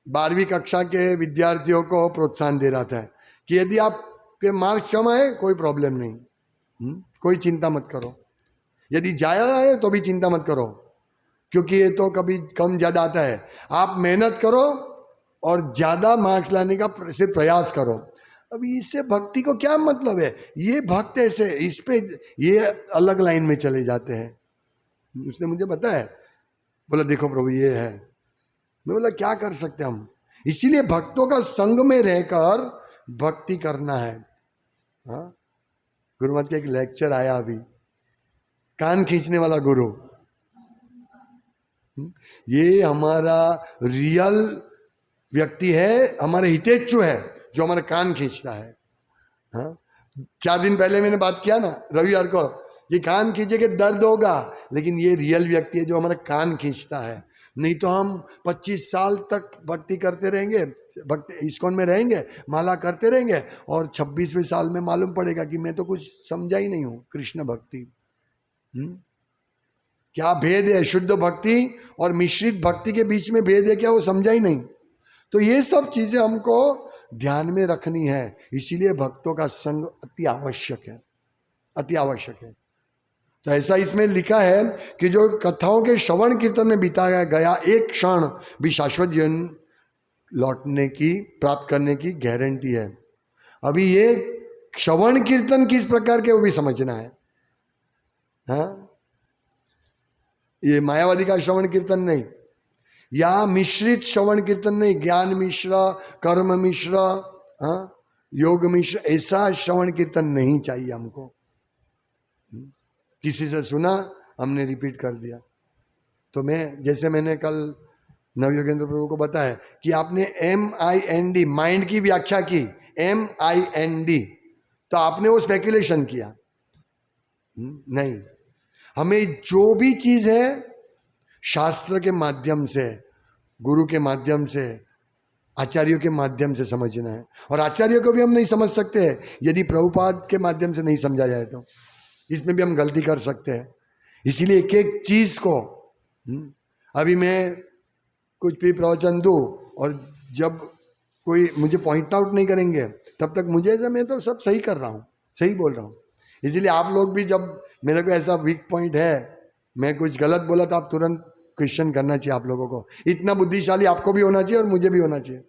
12वीं कक्षा के विद्यार्थियों को प्रोत्साहन दे रहा था कि यदि आप के मार्क्स कम आए कोई प्रॉब्लम नहीं, कोई चिंता मत करो, यदि ज़्यादा आए तो भी चिंता मत करो, क्योंकि ये तो कभी कम ज़्यादा आता है। आप मेहनत करो और ज़्यादा मार्क्स लाने का सिर्फ प्रयास करो। अभी इससे भक्ति को क्या मतलब है? ये भक्त ऐसे इस पे ये अलग लाइन में चले जाते हैं। उसने मुझे बताया, बोला देखो प्रभु ये है। मैं बोला क्या कर सकते हम? इसीलिए भक्तों का संग में रहकर भक्ति करना है। हाँ, गुरुमत का एक लेक्चर आया अभी, कान खींचने वाला गुरु। ये हमारा रियल व्यक्ति है, हमारे हितेच्छु है, जो हमारे कान खींचता है। हाँ, 4 दिन पहले मैंने बात किया ना, रविवार को, ये कान खींचेगा दर्द होगा, लेकिन ये रियल व्यक्ति है जो हमारा कान खींचता है। नहीं तो हम 25 साल तक भक्ति करते रहेंगे, भक्ति इस्कॉन में रहेंगे, माला करते रहेंगे, और 26वें साल में मालूम पड़ेगा कि मैं तो कुछ समझा ही नहीं हूँ कृष्ण भक्ति। क्या भेद है शुद्ध भक्ति और मिश्रित भक्ति के बीच में भेद है क्या, वो समझा ही नहीं। तो ये सब चीजें हमको ध्यान में रखनी है। इसीलिए भक्तों का संग अति आवश्यक है, अति आवश्यक है। तो ऐसा इसमें लिखा है कि जो कथाओं के श्रवण कीर्तन में बिताया गया एक क्षण भी शाश्वत जीवन लौटने की, प्राप्त करने की गारंटी है। अभी ये श्रवण कीर्तन किस प्रकार के वो भी समझना है। हाँ, ये मायावादी का श्रवण कीर्तन नहीं, या मिश्रित श्रवण कीर्तन नहीं, ज्ञान मिश्र, कर्म मिश्र, हाँ, योग मिश्र, ऐसा श्रवण कीर्तन नहीं चाहिए हमको। किसी से सुना, हमने रिपीट कर दिया। तो जैसे मैंने कल नवयोगेंद्र प्रभु को बताया कि आपने MIND माइंड की व्याख्या की, MIND, तो आपने वो स्पेकुलेशन किया। नहीं, हमें जो भी चीज है शास्त्र के माध्यम से, गुरु के माध्यम से आचार्यों के माध्यम से समझना है। और आचार्यों को भी हम नहीं समझ सकते यदि प्रभुपाद के माध्यम से नहीं समझा जाए तो, इसमें भी हम गलती कर सकते हैं। इसीलिए एक एक चीज को अभी मैं कुछ भी प्रवचन दूं और जब कोई मुझे पॉइंट आउट नहीं करेंगे तब तक मुझे मैं तो सब सही कर रहा हूँ, सही बोल रहा हूँ। इसीलिए आप लोग भी जब मेरे को ऐसा वीक पॉइंट है, मैं कुछ गलत बोला तो आप तुरंत क्वेश्चन करना चाहिए आप लोगों को। इतना बुद्धिशाली आपको भी होना चाहिए और मुझे भी होना चाहिए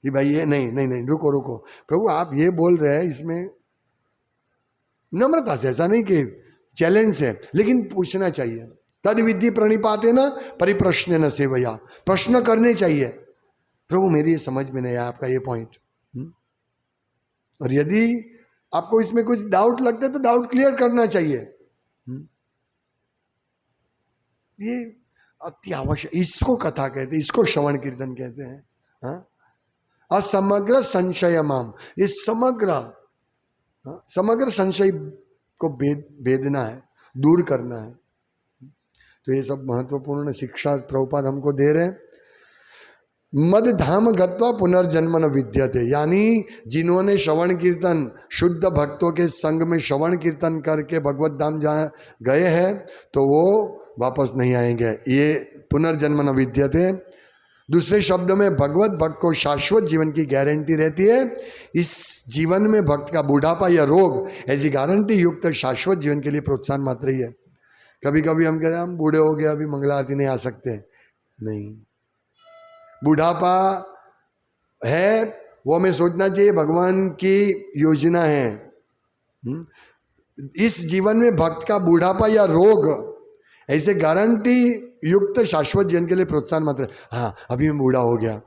कि भाई ये नहीं नहीं नहीं, रुको रुको प्रभु आप ये बोल रहे हैं, इसमें नम्रता से, ऐसा नहीं कि चैलेंज से, लेकिन पूछना चाहिए। तद विधि प्रणिपाते न परिप्रश्न न सेवया, प्रश्न करने चाहिए। प्रभु मेरी ये समझ में नहीं आया आपका ये पॉइंट, और यदि आपको इसमें कुछ डाउट लगता है तो डाउट क्लियर करना चाहिए। ये अति आवश्यक, इसको कथा कहते हैं, इसको श्रवण कीर्तन कहते हैं। हाँ, असमग्र संशय माम, ये समग्र संशय को भेदना है, दूर करना है। तो ये सब महत्वपूर्ण शिक्षा प्रभुपाद हमको दे रहे हैं। मद धाम गत्वा पुनर्जन्म न विद्यते, यानी जिन्होंने श्रवण कीर्तन शुद्ध भक्तों के संग में श्रवण कीर्तन करके भगवत धाम जहाँ गए हैं तो वो वापस नहीं आएंगे, ये पुनर्जन्म न विद्यते। दूसरे शब्द में भगवत भक्त को शाश्वत जीवन की गारंटी रहती है। इस जीवन में भक्त का बुढ़ापा या रोग ऐसी गारंटी युक्त शाश्वत जीवन के लिए प्रोत्साहन मात्र ही है। कभी कभी हम कहते हैं हम बूढ़े हो गए, अभी मंगला आरती नहीं आ सकते, नहीं, बुढ़ापा है वो हमें सोचना चाहिए भगवान की योजना है। इस जीवन में भक्त का बुढ़ापा या रोग ऐसे गारंटी युक्त शाश्वत जीवन के लिए प्रोत्साहन मात्र। हाँ, अभी मैं बूढ़ा हो गया,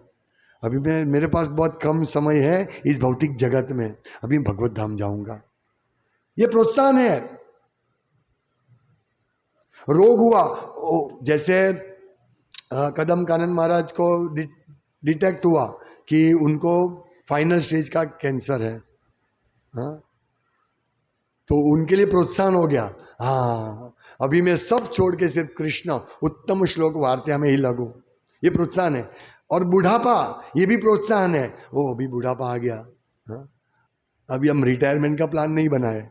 अभी मेरे पास बहुत कम समय है इस भौतिक जगत में, अभी भगवत धाम जाऊंगा, ये प्रोत्साहन है। रोग हुआ, जैसे कदम कानन महाराज को डिटेक्ट हुआ कि उनको फाइनल स्टेज का कैंसर है, हाँ, तो उनके लिए प्रोत्साहन हो गया, हाँ अभी मैं सब छोड़ के सिर्फ कृष्ण उत्तम श्लोक वार्ता में ही लगूं, ये प्रोत्साहन है। और बुढ़ापा, ये भी प्रोत्साहन है, ओ अभी बुढ़ापा आ गया, हाँ, अभी हम रिटायरमेंट का प्लान नहीं बनाए,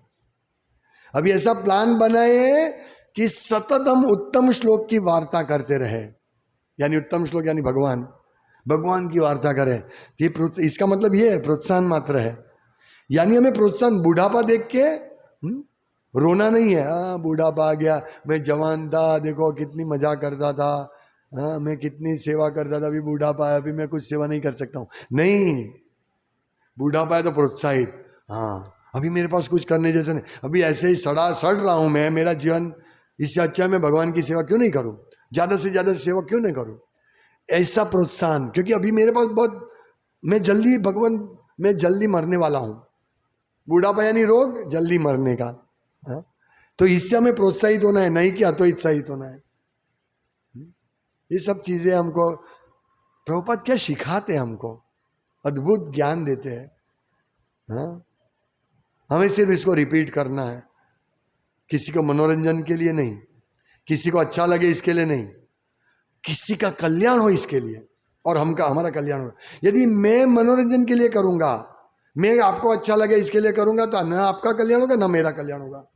अभी ऐसा प्लान बनाए कि सतत हम उत्तम श्लोक की वार्ता करते रहे, यानी उत्तम श्लोक यानी भगवान की वार्ता करें। ये इसका मतलब ये है प्रोत्साहन मात्र है, यानी हमें प्रोत्साहन, बुढ़ापा देख के रोना नहीं है, हाँ बुढ़ापा आ गया, मैं जवान था देखो कितनी मजा करता था, हाँ मैं कितनी सेवा करता था, अभी बुढ़ापा आया, अभी मैं कुछ सेवा नहीं कर सकता हूँ, नहीं, बुढ़ापा है तो प्रोत्साहित, हाँ अभी मेरे पास कुछ करने जैसे नहीं, अभी ऐसे ही सड़ रहा हूँ मैं, मेरा जीवन, इससे अच्छा मैं भगवान की सेवा क्यों नहीं करूँ, ज़्यादा से ज़्यादा सेवा क्यों नहीं करूँ, ऐसा प्रोत्साहन। क्योंकि अभी मेरे पास बहुत, मैं जल्दी मरने वाला हूँ, बुढ़ापा यानी रोग, जल्दी मरने का, हाँ? तो इससे हमें प्रोत्साहित होना है, नहीं कि हतोत्साहित होना है। ये सब चीज़ें हमको प्रभुपाद क्या सिखाते हैं, हमको अद्भुत ज्ञान देते हैं, हाँ? हमें सिर्फ इसको रिपीट करना है, किसी को मनोरंजन के लिए नहीं, किसी को अच्छा लगे इसके लिए नहीं, किसी का कल्याण हो इसके लिए, और हमारा कल्याण हो। यदि मैं मनोरंजन के लिए करूंगा, मैं आपको अच्छा लगे इसके लिए करूंगा, तो ना आपका कल्याण होगा ना मेरा कल्याण होगा।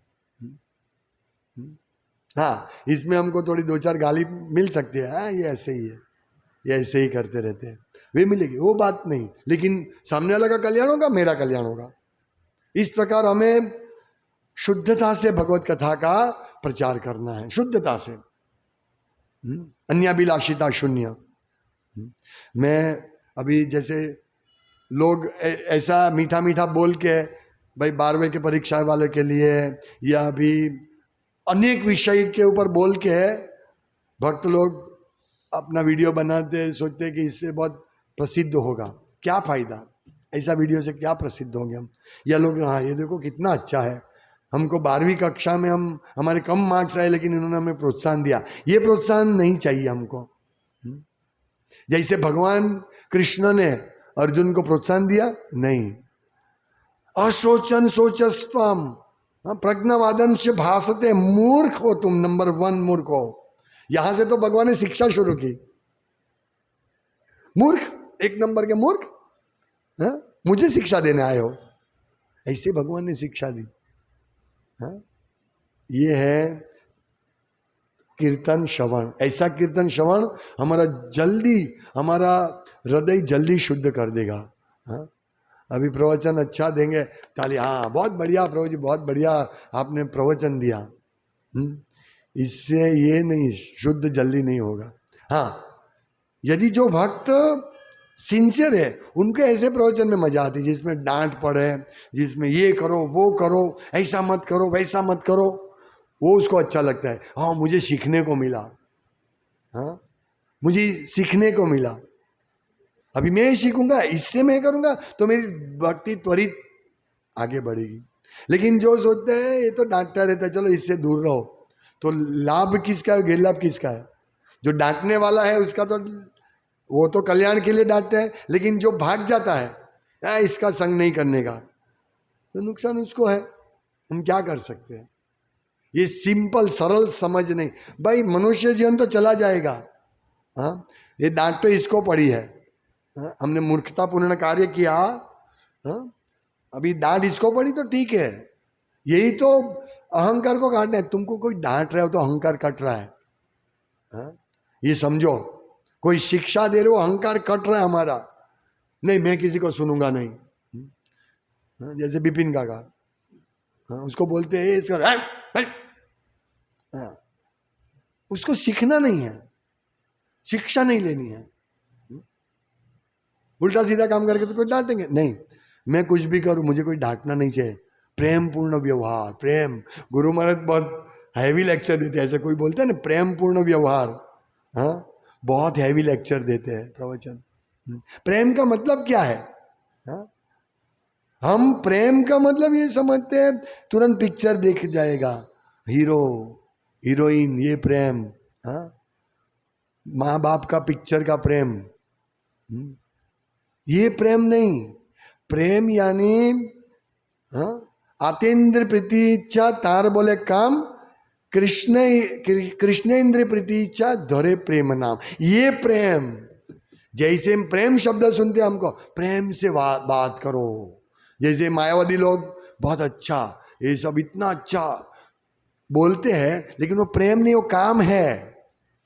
हाँ, इसमें हमको थोड़ी दो चार गाली मिल सकती है, हाँ ये ऐसे ही है, ये ऐसे ही करते रहते हैं, वे मिलेगी, वो बात नहीं, लेकिन सामने वाला का कल्याण होगा, मेरा कल्याण होगा। इस प्रकार हमें शुद्धता से भगवत कथा का प्रचार करना है, शुद्धता से, अन्याभिलाषिता शून्य। मैं अभी जैसे लोग ऐसा मीठा मीठा बोल के भाई 12वीं के परीक्षा वाले के लिए, या अभी अनेक विषय के ऊपर बोल के भक्त लोग अपना वीडियो बनाते, सोचते कि इससे बहुत प्रसिद्ध होगा, क्या फायदा, ऐसा वीडियो से क्या प्रसिद्ध होंगे हम, या लोग हाँ ये देखो कितना अच्छा है, हमको 12वीं कक्षा में हमारे कम मार्क्स आए लेकिन इन्होंने हमें प्रोत्साहन दिया, ये प्रोत्साहन नहीं चाहिए हमको। जैसे भगवान कृष्ण ने अर्जुन को प्रोत्साहन दिया, नहीं, अशोचन सोचस्त्वम प्रज्ञावादन से भासते, मूर्ख हो तुम, नंबर 1 मूर्ख हो। यहां से तो भगवान ने शिक्षा शुरू की, मूर्ख एक नंबर के मूर्ख, हाँ? मुझे शिक्षा देने आए हो। ऐसे भगवान ने शिक्षा दी। हाँ? ये है कीर्तन श्रवण। ऐसा कीर्तन श्रवण हमारा हृदय जल्दी शुद्ध कर देगा। हाँ? अभी प्रवचन अच्छा देंगे, ताली, हाँ बहुत बढ़िया प्रभु जी, बहुत बढ़िया आपने प्रवचन दिया। इससे ये नहीं, शुद्ध जल्दी नहीं होगा। हाँ, यदि जो भक्त सिंसियर है, उनके ऐसे प्रवचन में मजा आती है जिसमें डांट पड़े, जिसमें ये करो वो करो, ऐसा मत करो वैसा मत करो, वो उसको अच्छा लगता है। हाँ मुझे सीखने को मिला, हाँ मुझे सीखने को मिला, अभी मैं सीखूंगा, इससे मैं करूंगा तो मेरी भक्ति त्वरित आगे बढ़ेगी। लेकिन जो सोचते हैं ये तो डांटता रहता है, चलो इससे दूर रहो, तो लाभ किसका है, गैर लाभ किसका है? जो डांटने वाला है उसका तो, वो तो कल्याण के लिए डांटते हैं, लेकिन जो भाग जाता है इसका संग नहीं करने का, तो नुकसान उसको है। हम क्या कर सकते हैं? ये सिंपल सरल समझ नहीं भाई, मनुष्य जीवन तो चला जाएगा। हाँ, ये डांट तो इसको पड़ी है। हाँ? हमने मूर्खतापूर्ण कार्य किया, हाँ? अभी डांट इसको पड़ी तो ठीक है, यही तो अहंकार को काटना है। तुमको कोई डांट रहा हो तो अहंकार कट रहा है। हाँ? ये समझो, कोई शिक्षा दे रहे हो, अहंकार कट रहा है हमारा, नहीं मैं किसी को सुनूंगा नहीं। हाँ? जैसे बिपिन काका, हाँ? उसको बोलते हैं इसका, हाँ? उसको सीखना नहीं है, शिक्षा नहीं लेनी है, उल्टा सीधा काम करके तो कोई डांटेंगे नहीं। मैं कुछ भी करूं, मुझे कोई डांटना नहीं चाहिए। प्रेम पूर्ण व्यवहार, प्रेम। गुरु महाराज बहुत हैवी लेक्चर देते हैं, ऐसे कोई बोलते हैं ना प्रेम पूर्ण व्यवहार, हाँ बहुत हैवी लेक्चर देते हैं प्रवचन। प्रेम का मतलब क्या है? हाँ? हम प्रेम का मतलब ये समझते हैं तुरंत पिक्चर देख जाएगा, हीरो हीरोइन, ये प्रेम। हाँ? माँ बाप का पिक्चर का प्रेम, ये प्रेम नहीं। प्रेम यानी, हाँ, आतेंद्र प्रीति इच्छा तार बोले काम, कृष्णेन्द्र प्रीति इच्छा धोरे प्रेम नाम। ये प्रेम, जैसे प्रेम शब्द सुनते हमको, प्रेम से बात करो। जैसे मायावादी लोग बहुत अच्छा, ये सब इतना अच्छा बोलते हैं, लेकिन वो प्रेम नहीं, वो काम है।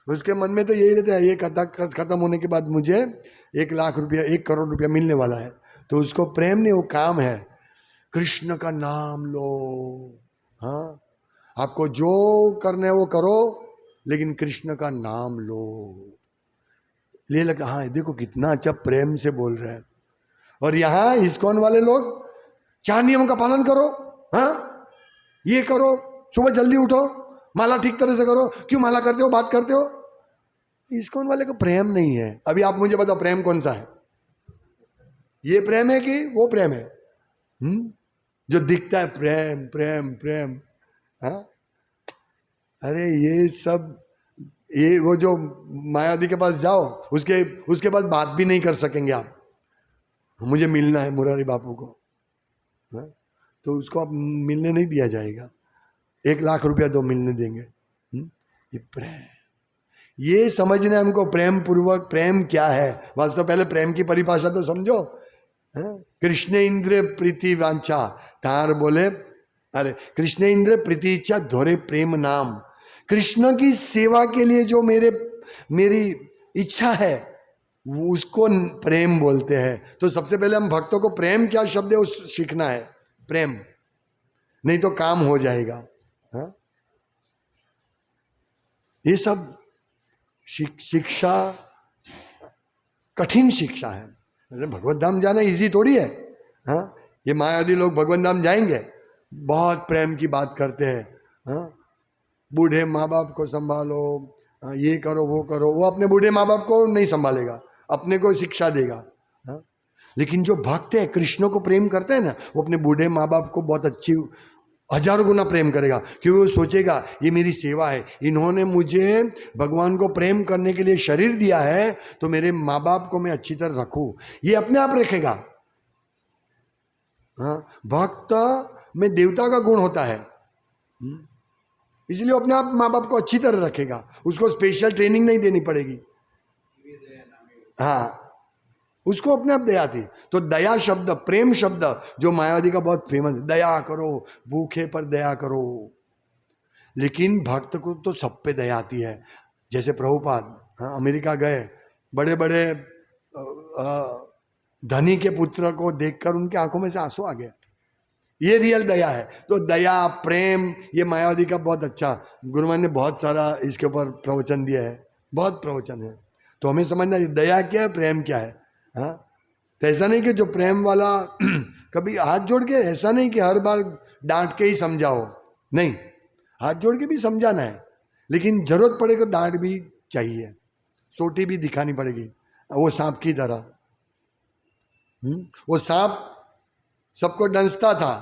उसके मन में तो यही रहता है, ये कथा खत्म होने के बाद मुझे 1 लाख रुपया 1 करोड़ रुपया मिलने वाला है, तो उसको प्रेम नहीं, वो काम है। कृष्ण का नाम लो, हाँ आपको जो करना है वो करो, लेकिन कृष्ण का नाम लो। ले लगा, हाँ देखो कितना अच्छा प्रेम से बोल रहे हैं। और यहाँ इस्कॉन वाले लोग 4 नियमों का पालन करो, हाँ ये करो, सुबह जल्दी उठो, माला ठीक तरह से करो। क्यों माला करते हो, बात करते हो? इस्कॉन वाले को प्रेम नहीं है। अभी आप मुझे बताओ प्रेम कौन सा है? ये प्रेम है कि वो प्रेम है? जो दिखता है प्रेम प्रेम प्रेम, हाँ? अरे ये सब, ये वो जो मायावती के पास जाओ, उसके पास बात भी नहीं कर सकेंगे आप। मुझे मिलना है मुरारी बापू को, हाँ? तो उसको आप मिलने नहीं दिया जाएगा। 1 लाख रुपया दो, मिलने देंगे। ये प्रेम, ये समझना है हमको। प्रेम पूर्वक प्रेम क्या है वास्तव, पहले प्रेम की परिभाषा तो समझो। कृष्ण इंद्र प्रीति वांछा तार बोले, अरे कृष्ण इंद्र प्रीति इच्छा धोरे प्रेम नाम। कृष्ण की सेवा के लिए जो मेरी इच्छा है, वो उसको प्रेम बोलते हैं। तो सबसे पहले हम भक्तों को प्रेम क्या शब्द है उस सीखना है, प्रेम, नहीं तो काम हो जाएगा। हाँ? ये सब शिक्षा कठिन शिक्षा है। भगवत धाम जाना इजी थोड़ी है। हाँ? ये मायावादी लोग भगवत धाम जाएंगे, बहुत प्रेम की बात करते हैं। हाँ? बूढ़े माँ बाप को संभालो, ये करो वो करो। वो अपने बूढ़े माँ बाप को नहीं संभालेगा, अपने को शिक्षा देगा। हाँ? लेकिन जो भक्त है, कृष्ण को प्रेम करते हैं ना, वो अपने बूढ़े माँ बाप को बहुत अच्छी 1000 गुना प्रेम करेगा, क्योंकि वो सोचेगा ये मेरी सेवा है, इन्होंने मुझे भगवान को प्रेम करने के लिए शरीर दिया है, तो मेरे माँ बाप को मैं अच्छी तरह रखूं। ये अपने आप रखेगा। हाँ? भक्त में देवता का गुण होता है, इसलिए अपने आप माँ बाप को अच्छी तरह रखेगा, उसको स्पेशल ट्रेनिंग नहीं देनी पड़ेगी। हाँ, उसको अपने आप दया थी। तो दया शब्द, प्रेम शब्द जो मायावादी का बहुत फेमस है, दया करो, भूखे पर दया करो। लेकिन भक्त को तो सब पे दया आती है। जैसे प्रभुपाद अमेरिका गए, बड़े बड़े धनी के पुत्र को देखकर उनके आंखों में से आंसू आ गए। ये रियल दया है। तो दया, प्रेम, ये मायावादी का बहुत अच्छा, गुरुमान ने बहुत सारा इसके ऊपर प्रवचन दिया है, बहुत प्रवचन है। तो हमें समझना चाहिए दया क्या है, प्रेम क्या है। हाँ, तो ऐसा नहीं कि जो प्रेम वाला कभी हाथ जोड़ के, ऐसा नहीं कि हर बार डांट के ही समझाओ, नहीं, हाथ जोड़ के भी समझाना है, लेकिन जरूरत पड़े तो डांट भी चाहिए, सोटी भी दिखानी पड़ेगी, वो सांप की तरह। वो सांप सबको डंसता था,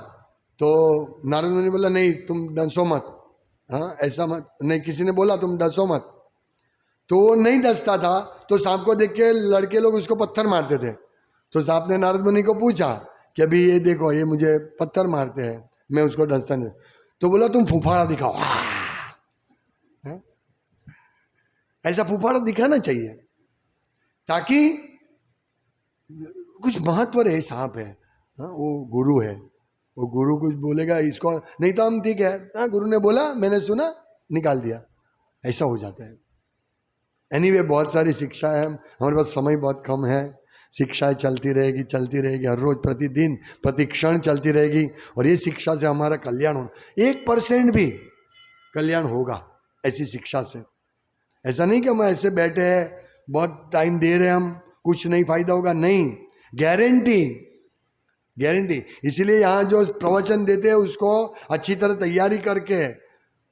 तो नारद मुनि ने बोला नहीं तुम डंसो मत, हाँ ऐसा मत, नहीं किसी ने बोला तुम डंसो मत, तो वो नहीं डंसता था। तो सांप को देख के लड़के लोग उसको पत्थर मारते थे। तो सांप ने नारद मुनि को पूछा कि अभी ये देखो ये मुझे पत्थर मारते हैं, मैं उसको डंसता नहीं। तो बोला तुम फुफाड़ा दिखाओ। ऐसा फुफाड़ा दिखाना चाहिए ताकि कुछ महत्व रहे। सांप है, हाँ वो गुरु है, वो गुरु कुछ बोलेगा इसको, नहीं तो हम ठीक है, हाँ गुरु ने बोला मैंने सुना निकाल दिया, ऐसा हो जाता है। एनीवे बहुत सारी शिक्षा है, हमारे पास समय बहुत कम है। शिक्षाएं चलती रहेगी, हर रोज प्रतिदिन प्रतिक्षण चलती रहेगी, और ये शिक्षा से हमारा कल्याण हो, 1% भी कल्याण होगा ऐसी शिक्षा से। ऐसा नहीं कि हम ऐसे बैठे हैं, बहुत टाइम दे रहे हैं हम, कुछ नहीं फायदा होगा, नहीं, गारंटी। इसीलिए यहाँ जो प्रवचन देते हैं उसको अच्छी तरह तैयारी करके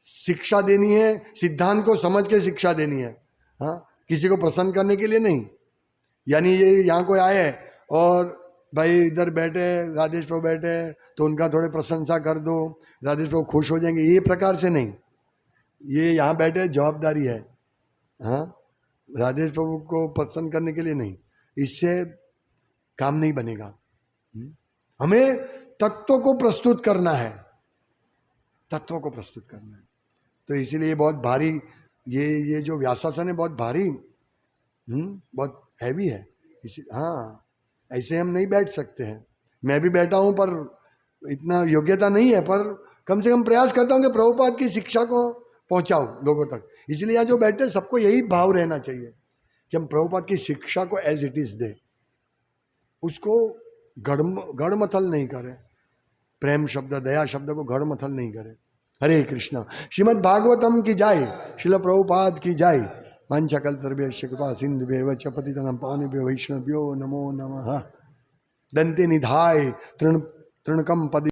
शिक्षा देनी है, सिद्धांत को समझ के शिक्षा देनी है। हाँ, किसी को प्रसन्न करने के लिए नहीं। यानी ये यहाँ कोई आए और भाई इधर बैठे राजेश प्रभु बैठे तो उनका थोड़े प्रशंसा कर दो, राजेश प्रभु खुश हो जाएंगे, ये प्रकार से नहीं। ये यहाँ बैठे जवाबदारी है, हाँ, राजेश प्रभु को पसंद करने के लिए नहीं, इससे काम नहीं बनेगा। हमें तत्व को प्रस्तुत करना है, तत्व को प्रस्तुत करना है। तो इसीलिए बहुत भारी ये जो व्यासासन है बहुत भारी, बहुत हैवी है। इसी हाँ, ऐसे हम नहीं बैठ सकते हैं। मैं भी बैठा हूँ पर इतना योग्यता नहीं है, पर कम से कम प्रयास करता हूँ कि प्रभुपाद की शिक्षा को पहुँचाऊँ लोगों तक। इसलिए यहाँ जो बैठे सबको यही भाव रहना चाहिए कि हम प्रभुपाद की शिक्षा को एज इट इज दे, उसको गढ़मथल नहीं करें। प्रेम शब्द, दया शब्द को गढ़मथल नहीं करें। हरे कृष्णा। श्रीमद् भागवतम की जाय, श्रील प्रभुपाद की जाय। वाञ्छाकल्पतरुभ्यश्च कृपा सिन्धुभ्येव च पतितनं पावनेभ्यो वैष्णवेभ्यो नमो नमः। दन्ते निधाय तृणकं पदि